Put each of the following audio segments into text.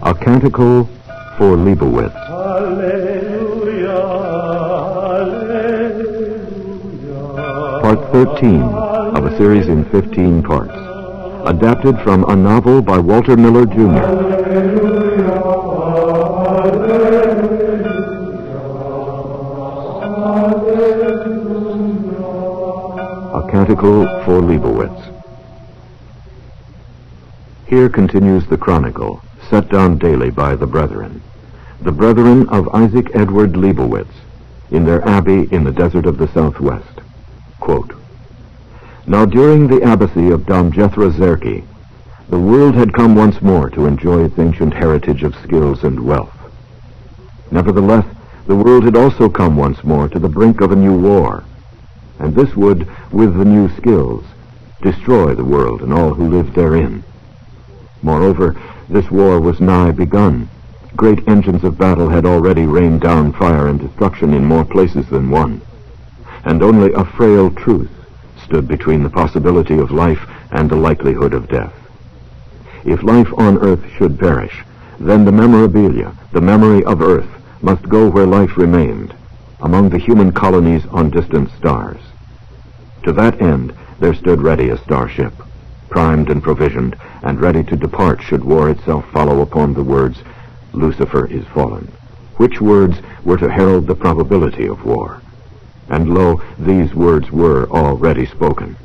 A Canticle for Leibowitz. Alleluia, Alleluia. Part 13 of a series in 15 parts. Adapted from a novel by Walter Miller, Jr. Alleluia, Alleluia. A Canticle for Leibowitz. Here continues the chronicle, set down daily by the brethren of Isaac Edward Leibowitz, in their abbey in the desert of the southwest. Quote, Now during the abbacy of Dom Jethro Zerke, the world had come once more to enjoy its ancient heritage of skills and wealth. Nevertheless, the world had also come once more to the brink of a new war, and this would, with the new skills, destroy the world and all who lived therein. Moreover, this war was nigh begun. Great engines of battle had already rained down fire and destruction in more places than one, and only a frail truce stood between the possibility of life and the likelihood of death. If life on earth should perish, then the memorabilia, the memory of earth, must go where life remained, among the human colonies on distant stars. To that end there stood ready a starship, primed and provisioned, and ready to depart should war itself follow upon the words, Lucifer is fallen, which words were to herald the probability of war. And lo, these words were already spoken.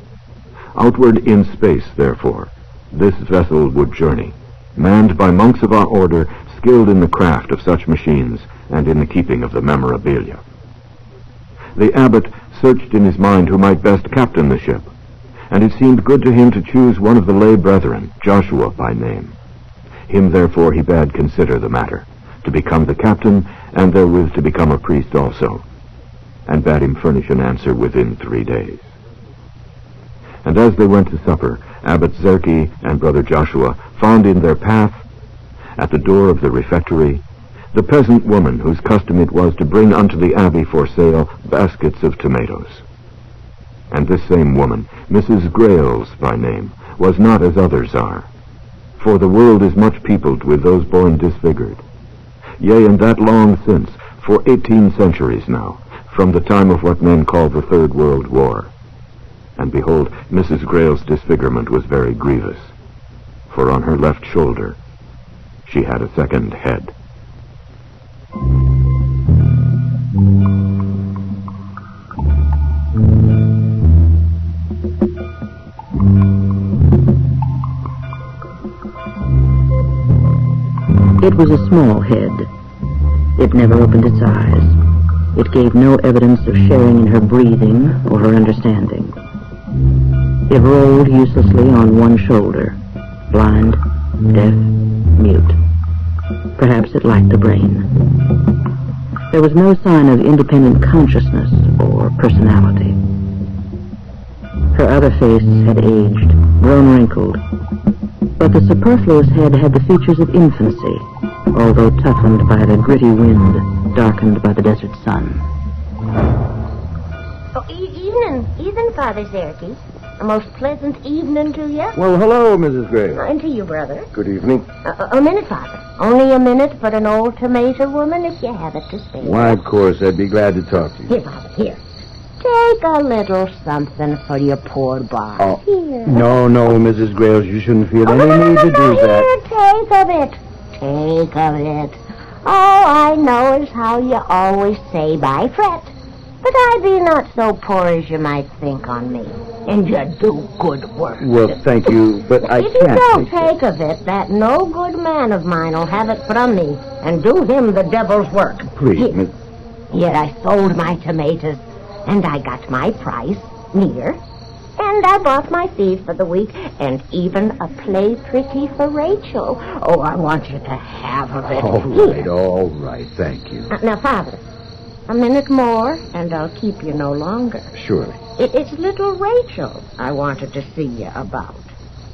Outward in space, therefore, this vessel would journey, manned by monks of our order, skilled in the craft of such machines and in the keeping of the memorabilia. The abbot searched in his mind who might best captain the ship, and it seemed good to him to choose one of the lay brethren, Joshua by name. Him therefore he bade consider the matter, to become the captain, and therewith to become a priest also, and bade him furnish an answer within 3 days. And as they went to supper, Abbot Zerke and Brother Joshua found in their path, at the door of the refectory, the peasant woman whose custom it was to bring unto the abbey for sale baskets of tomatoes. And this same woman, Mrs. Grayles by name, was not as others are, for the world is much peopled with those born disfigured. Yea, and that long since, for 18 centuries now, from the time of what men call the Third World War. And behold, Mrs. Grayles' disfigurement was very grievous, for on her left shoulder she had a second head. It was a small head. It never opened its eyes. It gave no evidence of sharing in her breathing or her understanding. It rolled uselessly on one shoulder, blind, deaf, mute. Perhaps it lacked a brain. There was no sign of independent consciousness or personality. Her other face had aged, grown wrinkled, but the superfluous head had the features of infancy, although toughened by the gritty wind, darkened by the desert sun. Oh, evening, Father Zerke. A most pleasant evening to you. Well, hello, Mrs. Gray. And to you, brother. Good evening. A minute, Father. Only a minute for an old tomato woman, if you have it to spare. Why, of course, I'd be glad to talk to you. Here, Father, here. Take a little something for your poor boy. Oh, here. no, Mrs. Grayles, you shouldn't feel any need to do that. Here, take of it. Take of it. Oh, I know as how you always say, "Bye, fret." But I be not so poor as you might think on me. And you do good work. Well, thank you, but I if can't. If you don't take of it, that no good man of mine will have it from me and do him the devil's work. Please, Miss... Here I sold my tomatoes, and I got my price, near. And I bought my feed for the week, and even a play pretty for Rachel. Oh, I want you to have of it. All right, thank you. Now, Father, a minute more, and I'll keep you no longer. Surely. It's little Rachel I wanted to see you about.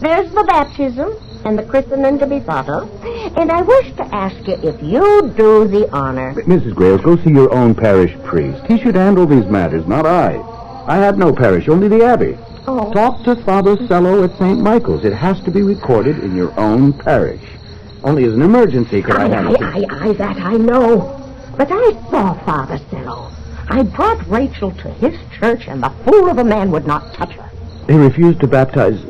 There's the baptism and the christening to be thought of, and I wish to ask you if you do the honor. Mrs. Grayles, go see your own parish priest. He should handle these matters, not I. I have no parish, only the abbey. Oh. Talk to Father Cello at St. Michael's. It has to be recorded in your own parish. Only as an emergency could I handle it. That I know. But I saw Father Cello. I brought Rachel to his church, and the fool of a man would not touch her. He refused to baptize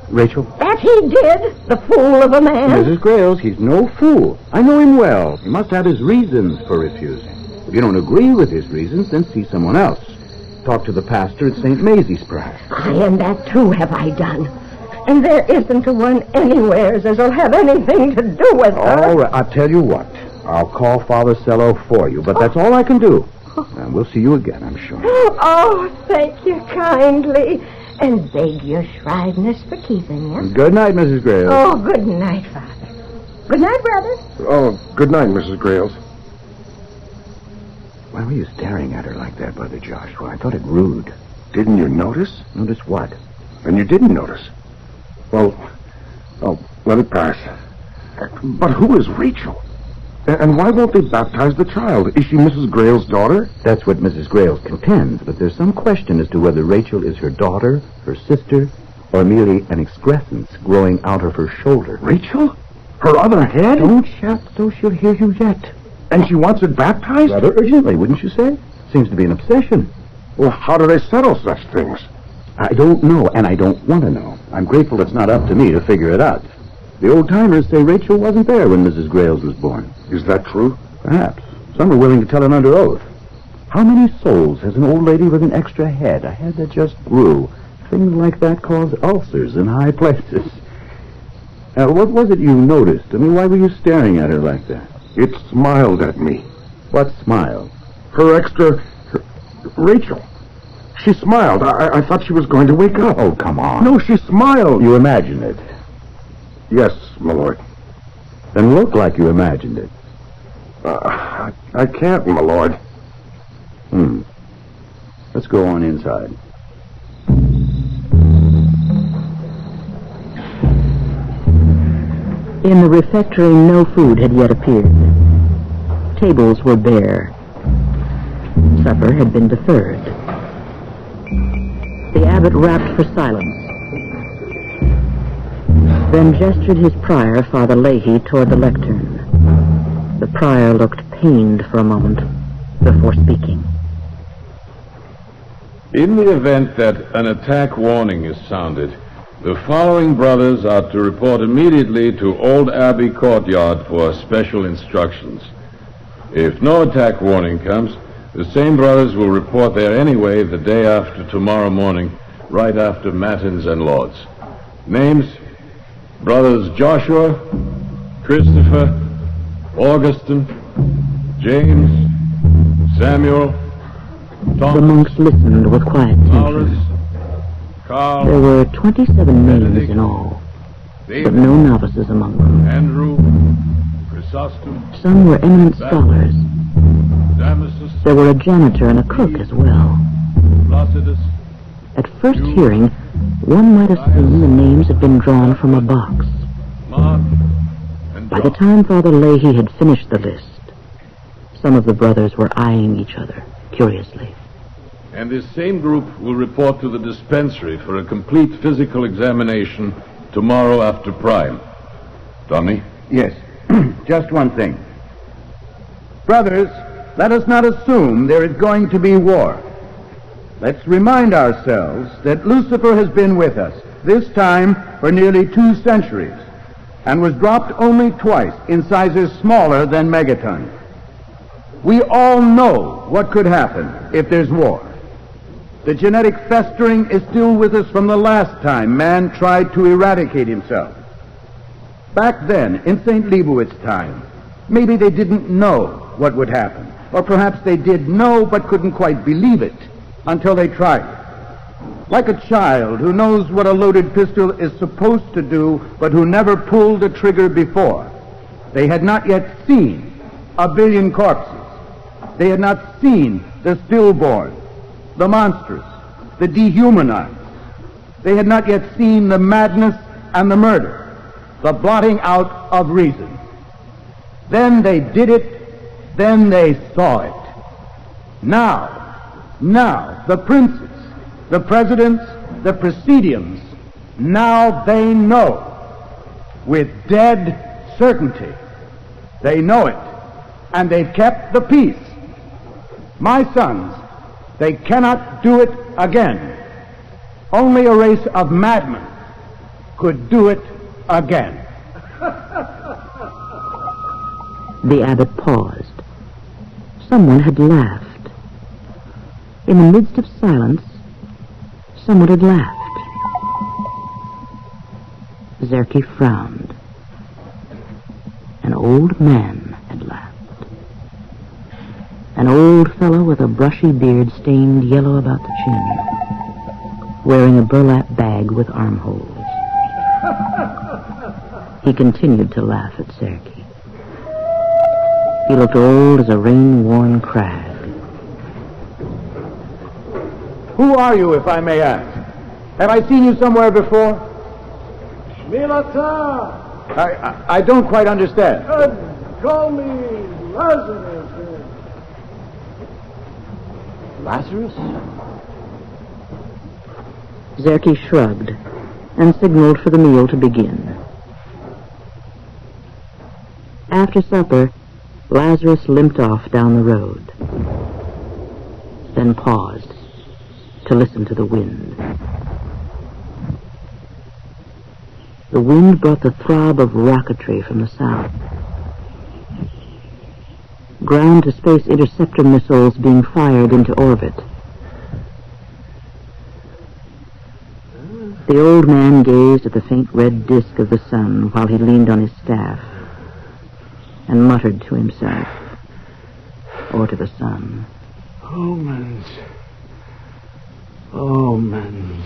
Rachel? That he did, the fool of a man. Mrs. Grayles, he's no fool. I know him well. He must have his reasons for refusing. If you don't agree with his reasons, then see someone else. Talk to the pastor at St. Maisie's, perhaps. And that, too, have I done. And there isn't a one anywheres as'll have anything to do with her. All right, I'll tell you what. I'll call Father Cello for you, but that's all I can do. And we'll see you again, I'm sure. Oh, thank you kindly. And beg your shrewdness for keeping you. Good night, Mrs. Grayles. Oh, good night, Father. Good night, brother. Oh, good night, Mrs. Grayles. Why were you staring at her like that, Brother Joshua? I thought it rude. Didn't you notice? Notice what? And you didn't notice. Well, let it pass. But who is Rachel? And why won't they baptize the child? Is she Mrs. Grayles' daughter? That's what Mrs. Grayles contends, but there's some question as to whether Rachel is her daughter, her sister, or merely an excrescence growing out of her shoulder. Rachel? Her other head? Don't shout so she'll hear you yet. And she wants it baptized? Rather urgently, wouldn't you say? Seems to be an obsession. Well, how do they settle such things? I don't know, and I don't want to know. I'm grateful it's not up to me to figure it out. The old-timers say Rachel wasn't there when Mrs. Grayles was born. Is that true? Perhaps. Some are willing to tell it under oath. How many souls has an old lady with an extra head? A head that just grew. Things like that cause ulcers in high places. What was it you noticed? I mean, why were you staring at her like that? It smiled at me. What smile? Rachel. She smiled. I thought she was going to wake up. Oh, come on. No, she smiled. You imagined it. Yes, my lord. Then look like you imagined it. I can't, my lord. Let's go on inside. In the refectory, no food had yet appeared. Tables were bare. Supper had been deferred. The abbot rapped for silence, then gestured his prior, Father Leahy, toward the lectern. The prior looked pained for a moment before speaking. In the event that an attack warning is sounded, the following brothers are to report immediately to Old Abbey Courtyard for special instructions. If no attack warning comes, the same brothers will report there anyway the day after tomorrow morning, right after Matins and Lauds. Names: Brothers Joshua, Christopher, Augustine, James, Samuel, Thomas. The monks listened with quiet Laurence, attention. Carl, There were 27 names in all, but David, no novices among them. Andrew, Chrysostom, Some were eminent scholars. Damasus, There were a janitor and a cook as well. Placidus, At first hearing, one might assume the names had been drawn from a box. Mark, and By the John. time Father Leahy had finished the list, some of the brothers were eyeing each other curiously. And this same group will report to the dispensary for a complete physical examination tomorrow after prime. Tommy? Yes. Just one thing. Brothers, let us not assume there is going to be war. Let's remind ourselves that Lucifer has been with us, this time for nearly 2 centuries, and was dropped only twice in sizes smaller than megaton. We all know what could happen if there's war. The genetic festering is still with us from the last time man tried to eradicate himself. Back then, in St. Leibowitz time, maybe they didn't know what would happen. Or perhaps they did know but couldn't quite believe it until they tried it. Like a child who knows what a loaded pistol is supposed to do but who never pulled a trigger before. They had not yet seen 1 billion corpses. They had not seen the stillborn, the monstrous, the dehumanized. They had not yet seen the madness and the murder, the blotting out of reason. Then they did it, then they saw it. Now, the princes, the presidents, the presidiums, now they know. With dead, certainty. They know it, and they've kept the peace. My sons, they cannot do it again. Only a race of madmen could do it again. The abbot paused. Someone had laughed. In the midst of silence, someone had laughed. Zerky frowned. An old man had laughed. An old fellow with a brushy beard stained yellow about the chin, wearing a burlap bag with armholes. He continued to laugh at Zerky. He looked old as a rain-worn crag. Who are you, if I may ask? Have I seen you somewhere before? Shmilata! I don't quite understand. Call me Lazarus. Lazarus? Zerky shrugged and signaled for the meal to begin. After supper, Lazarus limped off down the road, then paused to listen to the wind. The wind brought the throb of rocketry from the south. Ground-to-space interceptor missiles being fired into orbit. The old man gazed at the faint red disk of the sun while he leaned on his staff and muttered to himself, or to the sun. Omens. Omens.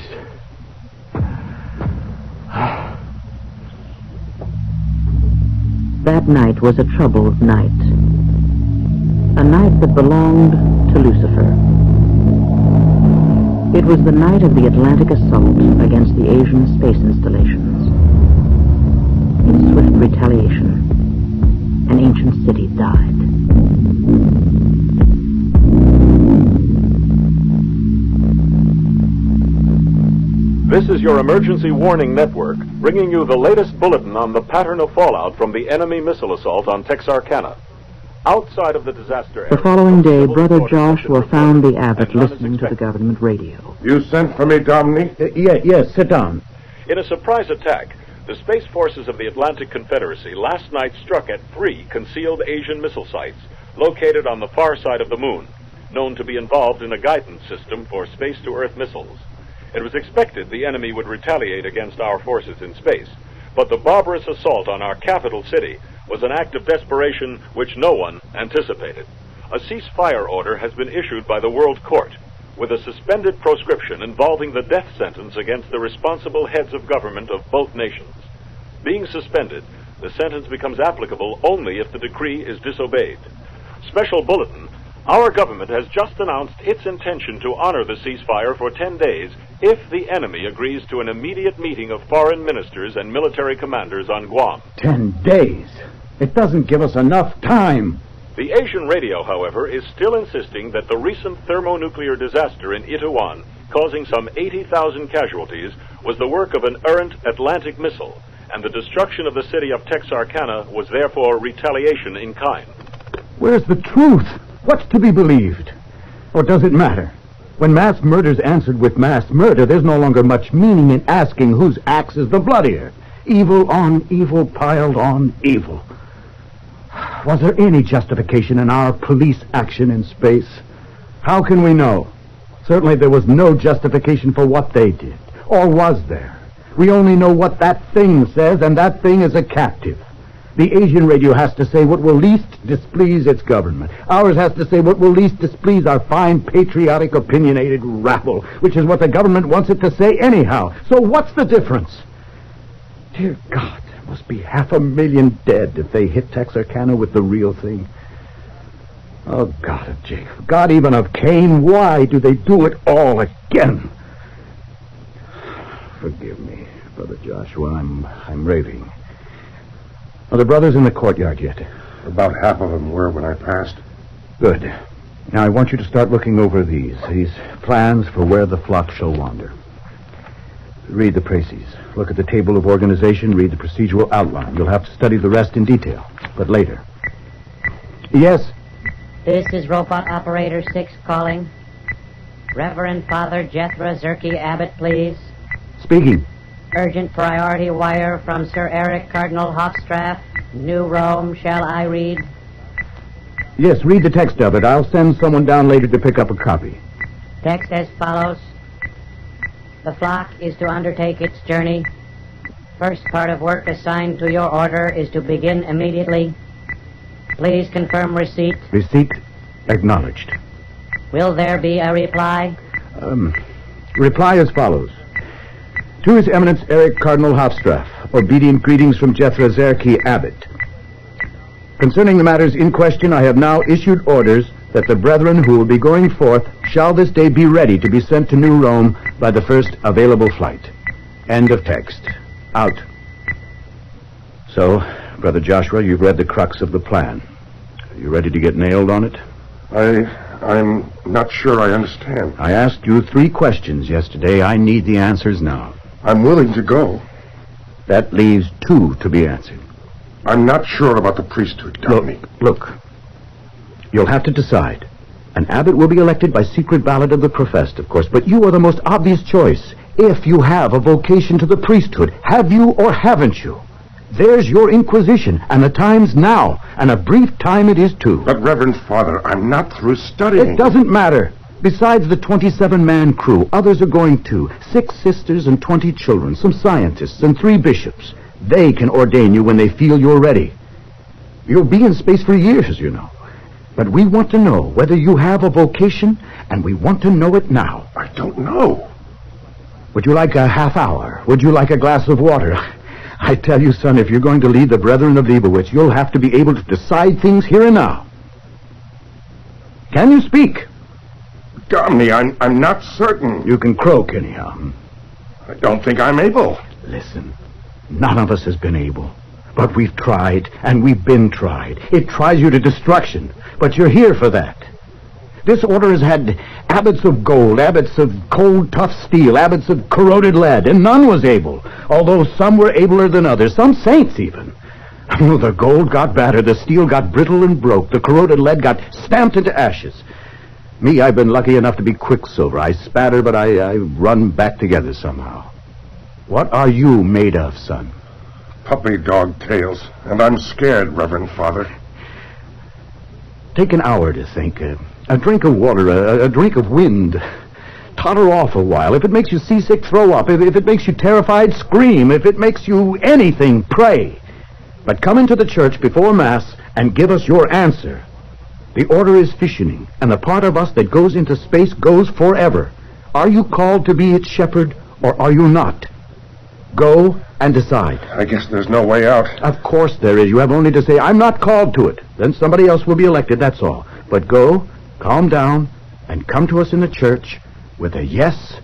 That night was a troubled night. A night that belonged to Lucifer. It was the night of the Atlantic assault against the Asian space installations. In swift retaliation, an ancient city died. This is your emergency warning network, bringing you the latest bulletin on the pattern of fallout from the enemy missile assault on Texarkana. Outside of the disaster area, The following day, Brother Joshua found the abbot listening to the government radio. You sent for me, Dominique? Yes, sit down. In a surprise attack, the Space Forces of the Atlantic Confederacy last night struck at 3 concealed Asian missile sites located on the far side of the moon, known to be involved in a guidance system for space-to-Earth missiles. It was expected the enemy would retaliate against our forces in space, but the barbarous assault on our capital city was an act of desperation which no one anticipated. A ceasefire order has been issued by the World Court, with a suspended proscription involving the death sentence against the responsible heads of government of both nations. Being suspended, the sentence becomes applicable only if the decree is disobeyed. Special bulletin: our government has just announced its intention to honor the ceasefire for 10 days if the enemy agrees to an immediate meeting of foreign ministers and military commanders on Guam. 10 days? It doesn't give us enough time. The Asian radio, however, is still insisting that the recent thermonuclear disaster in Itaewon, causing some 80,000 casualties, was the work of an errant Atlantic missile, and the destruction of the city of Texarkana was therefore retaliation in kind. Where's the truth? What's to be believed? Or does it matter? When mass murder's answered with mass murder, there's no longer much meaning in asking whose axe is the bloodier. Evil on evil piled on evil. Was there any justification in our police action in space? How can we know? Certainly there was no justification for what they did. Or was there? We only know what that thing says, and that thing is a captive. The Asian radio has to say what will least displease its government. Ours has to say what will least displease our fine, patriotic, opinionated rabble, which is what the government wants it to say anyhow. So what's the difference? Dear God, there must be 500,000 dead if they hit Texarkana with the real thing. Oh, God of Jacob, God even of Cain, why do they do it all again? Forgive me, Brother Joshua, I'm raving. Are the brothers in the courtyard yet? About half of them were when I passed. Good. Now I want you to start looking over these plans for where the flock shall wander. Read the précis. Look at the table of organization. Read the procedural outline. You'll have to study the rest in detail, but later. Yes? This is Robot Operator 6 calling. Reverend Father Jethro Zerke Abbott, please. Speaking. Urgent priority wire from Sir Eric Cardinal Hofstraff, New Rome. Shall I read? Yes, read the text of it. I'll send someone down later to pick up a copy. Text as follows. The flock is to undertake its journey. First part of work assigned to your order is to begin immediately. Please confirm receipt. Receipt acknowledged. Will there be a reply? Reply as follows. To His Eminence Eric Cardinal Hofstraff, obedient greetings from Jethro Zerke Abbott. Concerning the matters in question, I have now issued orders that the brethren who will be going forth shall this day be ready to be sent to New Rome by the first available flight. End of text. Out. So, Brother Joshua, you've read the crux of the plan. Are you ready to get nailed on it? I'm not sure I understand. I asked you 3 questions yesterday. I need the answers now. I'm willing to go. That leaves 2 to be answered. I'm not sure about the priesthood, Dominic. Look. You'll have to decide. An abbot will be elected by secret ballot of the professed, of course, but you are the most obvious choice. If you have a vocation to the priesthood, have you or haven't you? There's your inquisition, and the time's now, and a brief time it is, too. But, Reverend Father, I'm not through studying. It doesn't matter. Besides the 27-man crew, others are going too. 6 sisters and 20 children, some scientists, and 3 bishops. They can ordain you when they feel you're ready. You'll be in space for years, you know. But we want to know whether you have a vocation, and we want to know it now. I don't know. Would you like a half hour? Would you like a glass of water? I tell you, son, if you're going to lead the brethren of Leibowitz, you'll have to be able to decide things here and now. Can you speak? Dominic, I'm not certain. You can croak anyhow. I don't think I'm able. Listen, none of us has been able. But we've tried, and we've been tried. It tries you to destruction, but you're here for that. This order has had abbots of gold, abbots of cold, tough steel, abbots of corroded lead, and none was able, although some were abler than others, some saints even. Oh, the gold got battered, the steel got brittle and broke, the corroded lead got stamped into ashes. Me, I've been lucky enough to be quicksilver. I spatter, but I run back together somehow. What are you made of, son? Puppy dog tails, and I'm scared, Reverend Father. Take an hour to think. A drink of water, a drink of wind. Totter off a while. If it makes you seasick, throw up. If it makes you terrified, scream. If it makes you anything, pray. But come into the church before Mass and give us your answer. The order is fissioning, and the part of us that goes into space goes forever. Are you called to be its shepherd, or are you not? Go and decide. I guess there's no way out. Of course there is. You have only to say, I'm not called to it. Then somebody else will be elected, that's all. But go, calm down, and come to us in the church with a yes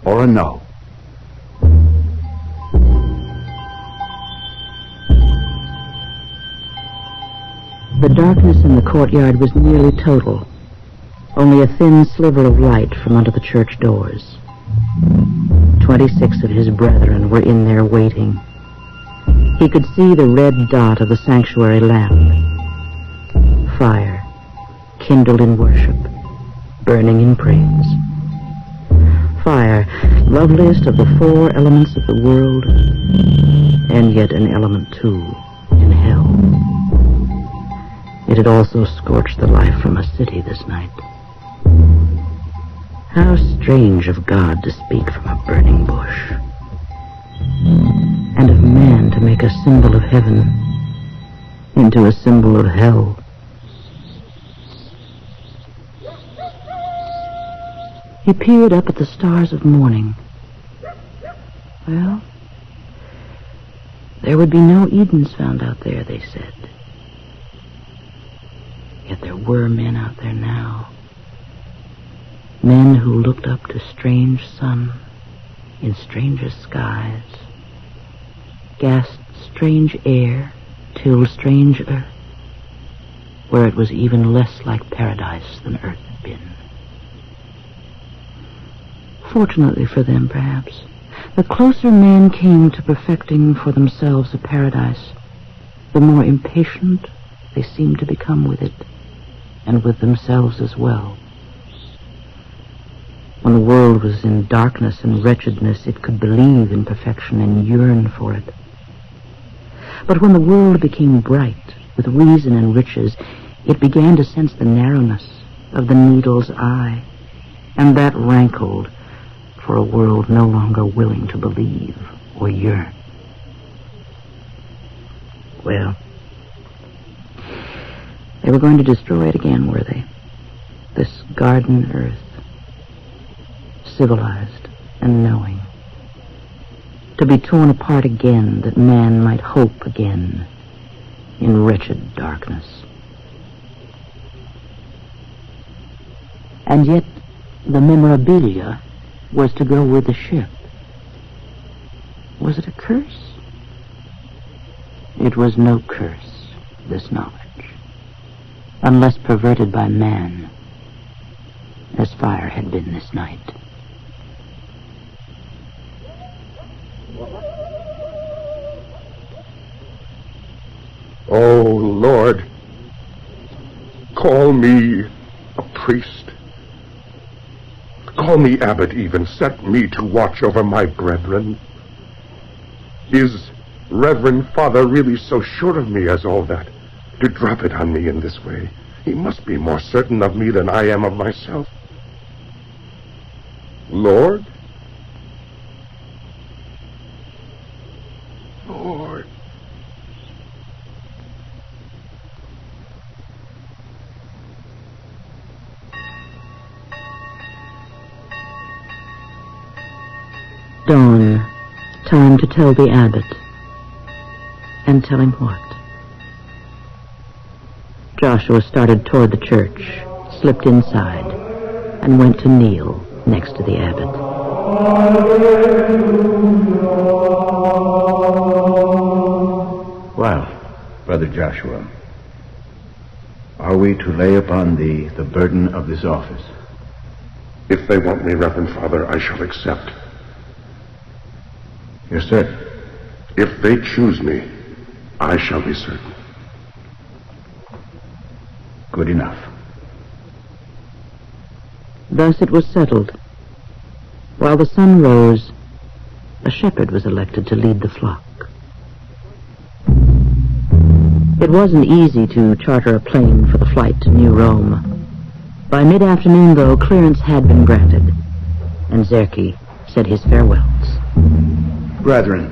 or a no. The darkness in the courtyard was nearly total. Only a thin sliver of light from under the church doors. 26 of his brethren were in there waiting. He could see the red dot of the sanctuary lamp. Fire, kindled in worship, burning in praise. Fire, loveliest of the 4 elements of the world, and yet an element, too, in hell. It had also scorched the life from a city this night. How strange of God to speak from a burning bush, and of man to make a symbol of heaven into a symbol of hell. He peered up at the stars of morning. Well, there would be no Edens found out there, they said. Yet there were men out there now. Men who looked up to strange sun in strangest skies, gasped strange air, tilled strange earth, where it was even less like paradise than earth had been. Fortunately for them, perhaps, The closer man came to perfecting for themselves a paradise, the more impatient they seemed to become with it, and with themselves as well. When the world was in darkness and wretchedness, it could believe in perfection and yearn for it. But when the world became bright with reason and riches, it began to sense the narrowness of the needle's eye, and that rankled for a world no longer willing to believe or yearn. Well, they were going to destroy it again, were they? This garden earth, civilized and knowing, to be torn apart again that man might hope again in wretched darkness. And yet the memorabilia was to go with the ship. Was it a curse? It was no curse, this knowledge, unless perverted by man, as fire had been this night. Oh, Lord, call me a priest. Call me abbot even. Set me to watch over my brethren. Is Reverend Father really so sure of me as all that, to drop it on me in this way? He must be more certain of me than I am of myself. Lord? Lord. Dawn, time to tell the abbot. And tell him what? Joshua started toward the church, slipped inside, and went to kneel next to the abbot. Well, Brother Joshua, are we to lay upon thee the burden of this office? If they want me, Reverend Father, I shall accept. You're certain? If they choose me, I shall be certain. Good enough. Thus it was settled. While the sun rose, a shepherd was elected to lead the flock. It wasn't easy to charter a plane for the flight to New Rome. By mid-afternoon, though, clearance had been granted, and Zerke said his farewells. Brethren,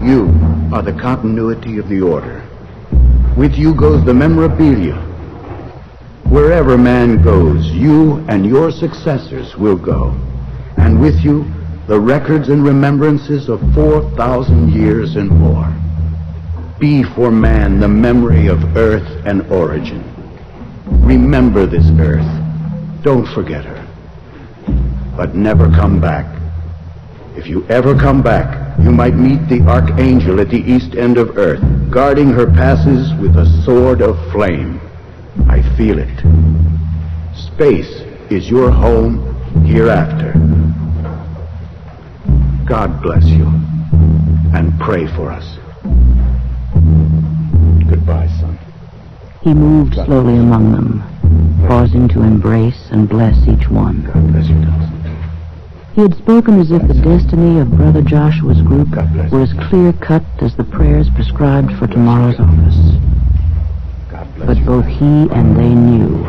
you are the continuity of the order. With you goes the memorabilia. Wherever man goes, you and your successors will go. And with you, the records and remembrances of 4,000 years and more. Be for man the memory of earth and origin. Remember this earth. Don't forget her. But never come back. If you ever come back, you might meet the archangel at the east end of earth, guarding her passes with a sword of flame. I feel it. Space is your home hereafter. God bless you, and pray for us. Goodbye, son. He moved slowly among them, pausing to embrace and bless each one. God bless you, Thompson. He had spoken as if the destiny of Brother Joshua's group were as clear-cut as the prayers prescribed for tomorrow's office. But both he and they knew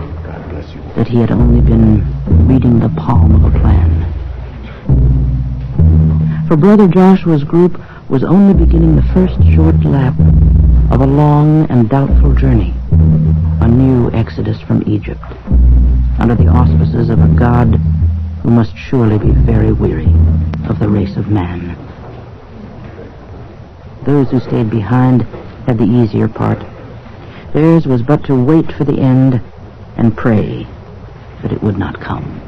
that he had only been reading the palm of a plan. For Brother Joshua's group was only beginning the first short lap of a long and doubtful journey, a new exodus from Egypt, under the auspices of a God who must surely be very weary of the race of man. Those who stayed behind had the easier part. Theirs was but to wait for the end and pray that it would not come.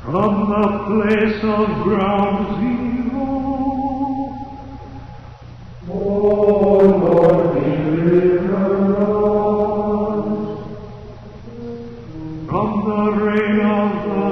From the place of ground zero, oh Lord, deliver us from the reign of the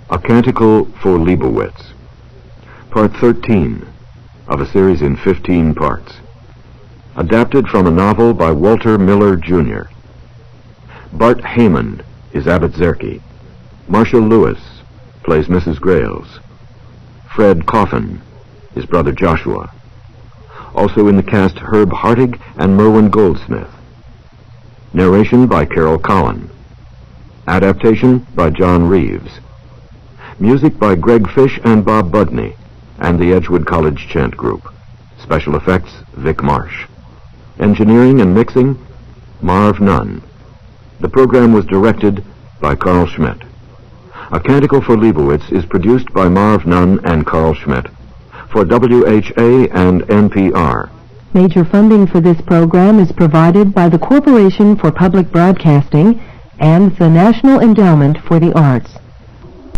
A Canticle for Leibowitz, Part 13 of a series in 15 parts. Adapted from a novel by Walter Miller, Jr. Bart Haymond is Abbot Zerke. Marcia Lewis plays Mrs. Grayles. Fred Coffin is Brother Joshua. Also in the cast Herb Hartig and Merwin Goldsmith. Narration by Carol Cowan. Adaptation by John Reeves. Music by Greg Fish and Bob Budney and the Edgewood College Chant Group. Special effects, Vic Marsh. Engineering and mixing, Marv Nunn. The program was directed by Carl Schmidt. A Canticle for Leibowitz is produced by Marv Nunn and Carl Schmidt for WHA and NPR. Major funding for this program is provided by the Corporation for Public Broadcasting and the National Endowment for the Arts.